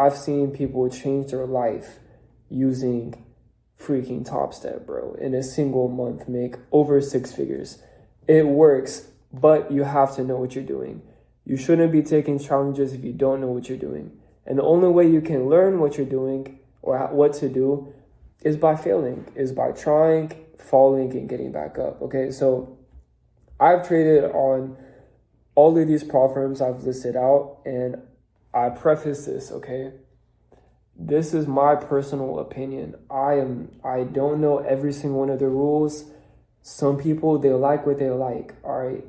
I've seen people change their life using freaking Top Step, bro. In a single month, make over 6 figures. It works, but you have to know what you're doing. You shouldn't be taking challenges if you don't know what you're doing. And the only way you can learn what you're doing or what to do is by failing, is by trying, falling, and getting back up. Okay, so I've traded on all of these prop firms I've listed out, and I preface this, okay? This is my personal opinion. I don't know every single one of the rules. Some people, they like what they like, all right?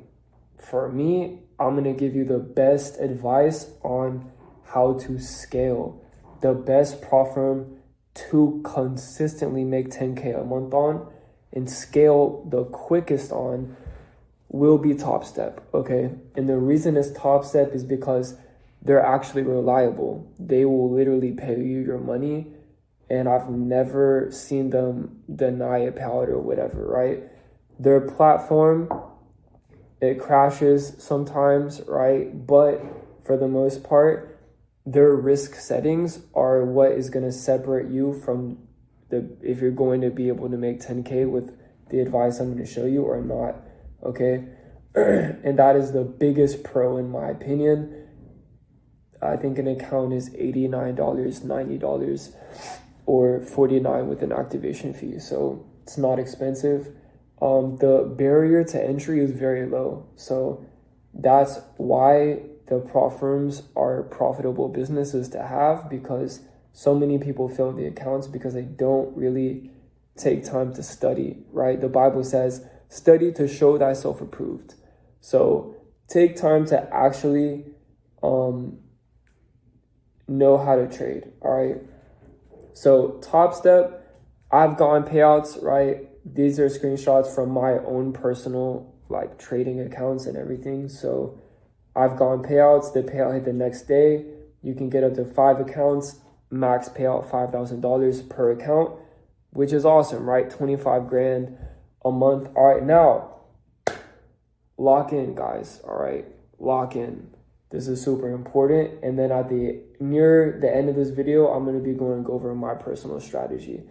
For me, I'm going to give you the best advice on how to scale. The best prop firm to consistently make 10K a month on and scale the quickest on will be Top Step, okay? And the reason it's Top Step is because they're actually reliable. They will literally pay you your money, and I've never seen them deny a payout or whatever, right? Their platform, it crashes sometimes, right? But for the most part, their risk settings are what is going to separate you from if you're going to be able to make 10K with the advice I'm going to show you or not, okay? And that is the biggest pro in my opinion. I think an account is $89, $90, or $49 with an activation fee. So it's not expensive. The barrier to entry is very low. So that's why the prop firms are profitable businesses to have, because so many people fail the accounts because they don't really take time to study, right? The Bible says, study to show thyself approved. So take time to actually know how to trade, all right? So Top Step, I've gotten payouts, right? These are screenshots from my own personal like trading accounts and everything. So I've gotten payouts. The payout hit the next day. You can get up to 5 accounts, max payout $5,000 per account, which is awesome, right? 25 grand a month. All right, now lock in, guys. All right, lock in. This is super important. And then near the end of this video, I'm going to be going over my personal strategy,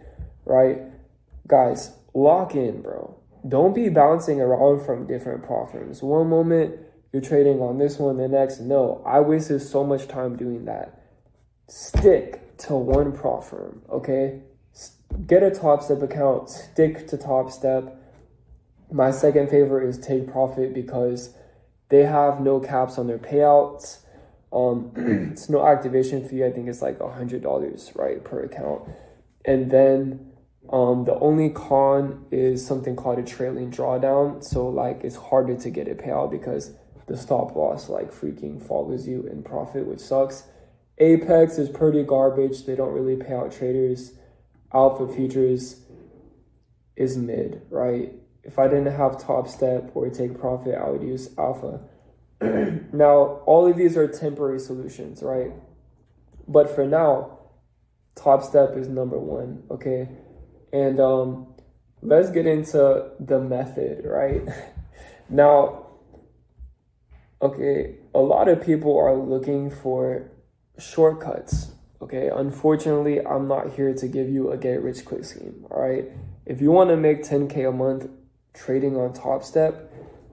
right? Guys, lock in, bro. Don't be bouncing around from different prop firms. One moment you're trading on this one, the next, no. I wasted so much time doing that. Stick to one prop firm, okay? Get a Top Step account. Stick to Top Step. My second favorite is Take Profit because they have no caps on their payouts. It's no activation fee. I think it's like $100, right, per account. And then the only con is something called a trailing drawdown. So like it's harder to get a payout because the stop loss like freaking follows you in profit, which sucks. Apex is pretty garbage. They don't really pay out traders. Alpha Futures is mid, right? If I didn't have Top Step or Take Profit, I would use Alpha. Now, all of these are temporary solutions, right? But for now, Top Step is number one, okay? And let's get into the method, right? Now, okay, a lot of people are looking for shortcuts, okay? Unfortunately, I'm not here to give you a get-rich-quick scheme, all right? If you want to make 10K a month trading on Top Step,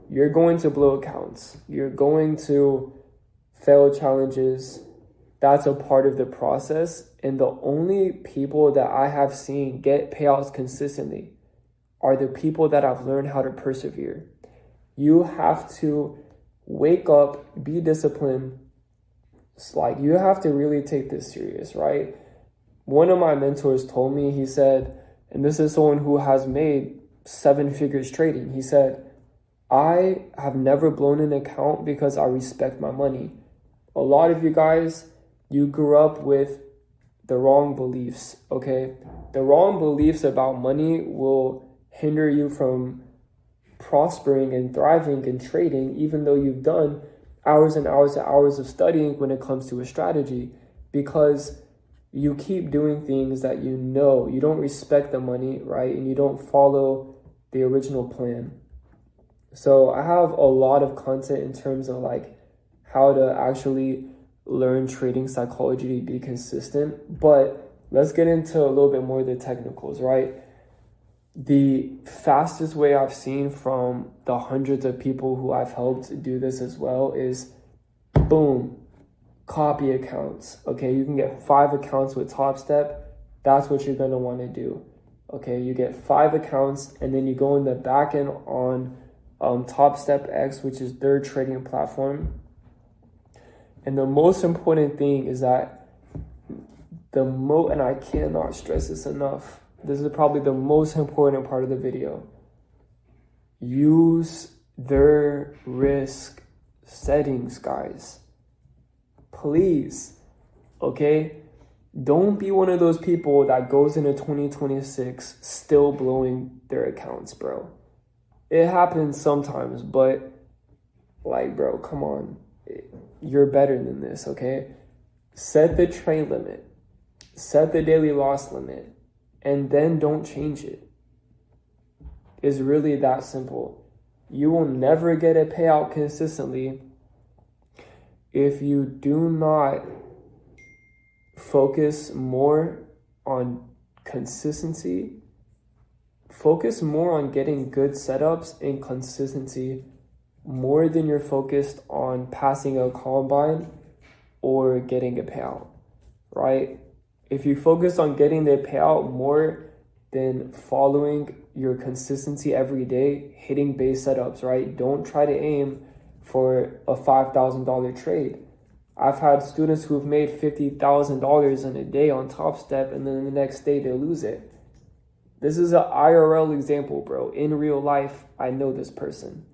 you're going to blow accounts. You're going to fail challenges. That's a part of the process. And the only people that I have seen get payouts consistently are the people that have learned how to persevere. You have to wake up, be disciplined. It's like you have to really take this serious, right? One of my mentors told me, he said, and this is someone who has made 7 figures trading. He said, I have never blown an account because I respect my money. A lot of you guys, you grew up with the wrong beliefs, okay? The wrong beliefs about money will hinder you from prospering and thriving and trading, even though you've done hours and hours and hours of studying when it comes to a strategy, because you keep doing things that you know, you don't respect the money, right? And you don't follow the original plan. So I have a lot of content in terms of like how to actually learn trading psychology to be consistent. But let's get into a little bit more of the technicals, right? The fastest way I've seen from the hundreds of people who I've helped do this as well is boom, copy accounts. Okay, you can get 5 accounts with Top Step. That's what you're going to want to do. Okay, you get 5 accounts and then you go in the back end on Top Step X, which is their trading platform. And the most important thing is that and I cannot stress this enough, this is probably the most important part of the video. Use their risk settings, guys. Please, okay? Don't be one of those people that goes into 2026 still blowing their accounts, bro. It happens sometimes, but like, bro, come on. You're better than this, okay? Set the trade limit. Set the daily loss limit. And then don't change it. It's really that simple. You will never get a payout consistently if you do not focus more on consistency. Focus more on getting good setups and consistency more than you're focused on passing a combine or getting a payout, right? If you focus on getting the payout more than following your consistency every day, hitting base setups, right? Don't try to aim for a $5,000 trade. I've had students who've made $50,000 in a day on Top Step, and then the next day they lose it. This is an IRL example, bro. In real life, I know this person,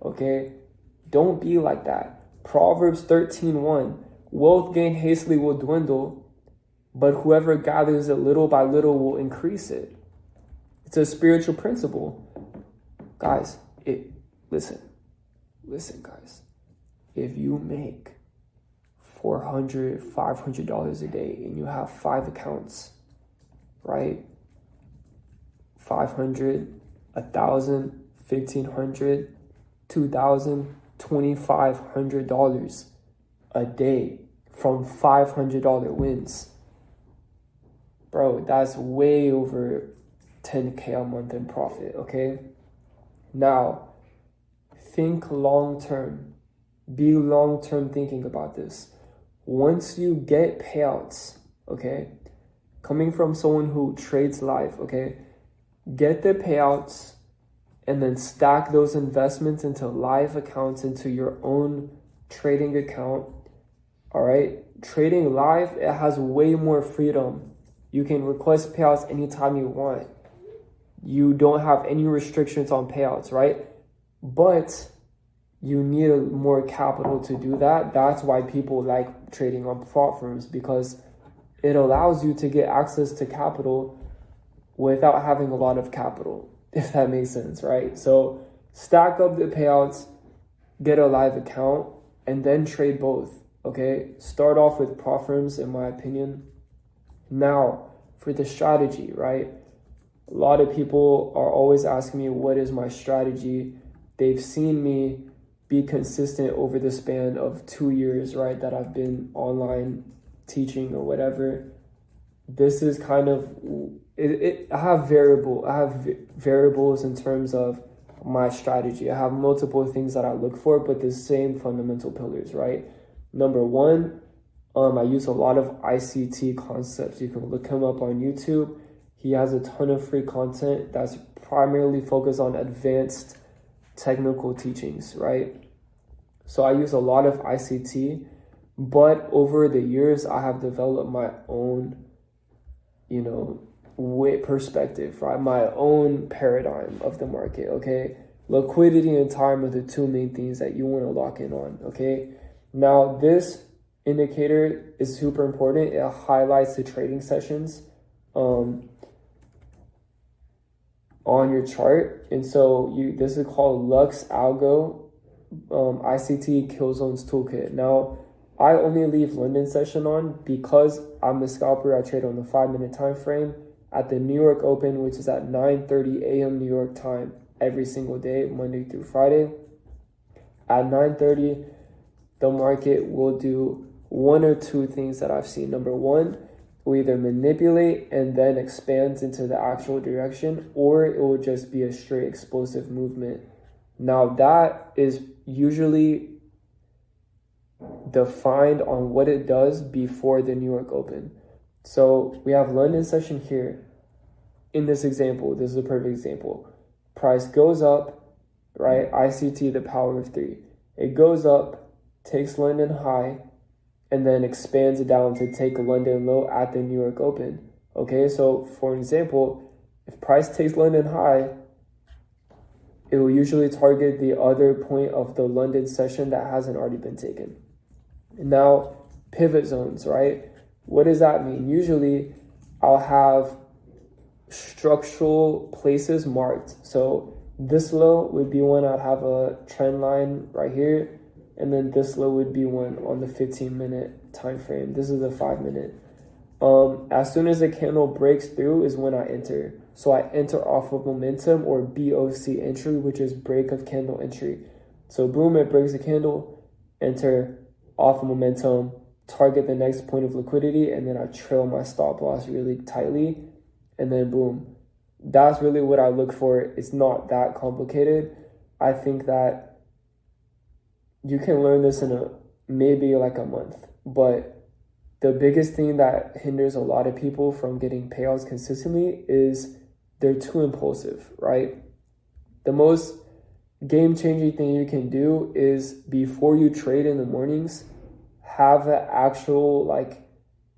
okay? Don't be like that. Proverbs 13:1, wealth gained hastily will dwindle, but whoever gathers it little by little will increase it. It's a spiritual principle. Guys, listen, guys. If you make $400, $500 a day and you have 5 accounts, right? 500, 1,000, 1,500, 2,000, $2,500 a day from $500 wins. Bro, that's way over 10K a month in profit, okay? Now, think long-term. Be long-term thinking about this. Once you get payouts, okay, coming from someone who trades live, okay, get the payouts and then stack those investments into live accounts, into your own trading account, all right? Trading live, it has way more freedom. You can request payouts anytime you want. You don't have any restrictions on payouts, right? But you need more capital to do that. That's why people like trading on platforms, because it allows you to get access to capital without having a lot of capital, if that makes sense, right? So stack up the payouts, get a live account, and then trade both, okay? Start off with prop firms, in my opinion. Now, for the strategy, right? A lot of people are always asking me, what is my strategy? They've seen me be consistent over the span of 2 years, right? That I've been online teaching or whatever. This is kind of, I have variables in terms of my strategy. I have multiple things that I look for, but the same fundamental pillars, right? Number one, I use a lot of ICT concepts. You can look him up on YouTube. He has a ton of free content that's primarily focused on advanced technical teachings, right? So I use a lot of ICT, but over the years, I have developed my own, perspective, right? My own paradigm of the market, okay? Liquidity and time are the 2 main things that you want to lock in on, okay? Now, this indicator is super important. It highlights the trading sessions on your chart, and so this is called Lux Algo ICT Kill Zones Toolkit. Now, I only leave London session on because I'm a scalper. I trade on the 5-minute time frame at the New York Open, which is at 9:30 a.m. New York time every single day, Monday through Friday. At 9:30, the market will do one or two things that I've seen. Number one, it will either manipulate and then expands into the actual direction, or it will just be a straight explosive movement. Now that is usually defined on what it does before the New York Open. So we have London session here. In this example, this is a perfect example. Price goes up, right? ICT, the power of three. It goes up, takes London high, and then expands it down to take a London low at the New York Open. Okay, so for example, if price takes London high, it will usually target the other point of the London session that hasn't already been taken. And now, pivot zones, right? What does that mean? Usually, I'll have structural places marked. So this low would be one I'd have a trend line right here, and then this low would be one on the 15-minute time frame. This is the 5-minute. As soon as the candle breaks through is when I enter. So I enter off of momentum, or BOC entry, which is break of candle entry. So boom, it breaks the candle, enter off of momentum, target the next point of liquidity, and then I trail my stop loss really tightly, and then boom. That's really what I look for. It's not that complicated. I think that you can learn this in maybe like a month, but the biggest thing that hinders a lot of people from getting payouts consistently is they're too impulsive, right? The most game-changing thing you can do is, before you trade in the mornings, have an actual like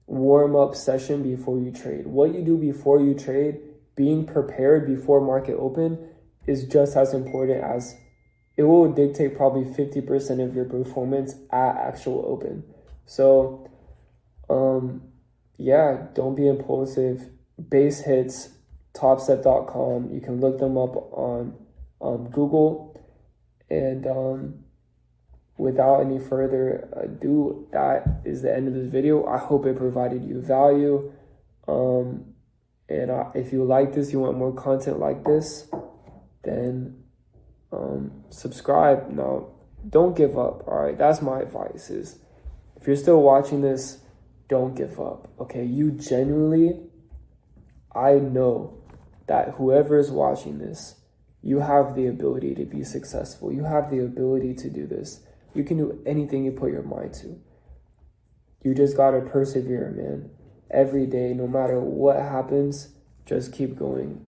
warm-up session before you trade. What you do before you trade, being prepared before market open, is just as important as it will dictate probably 50% of your performance at actual open. So yeah, don't be impulsive. Base hits, topstep.com. You can look them up on Google. And without any further ado, that is the end of this video. I hope it provided you value. And if you like this, you want more content like this, then subscribe. Now, don't give up. All right, that's my advice. Is if you're still watching this, don't give up. Okay, you genuinely, I know that whoever is watching this, you have the ability to be successful. You have the ability to do this. You can do anything you put your mind to. You just gotta persevere, man. Every day, no matter what happens, just keep going.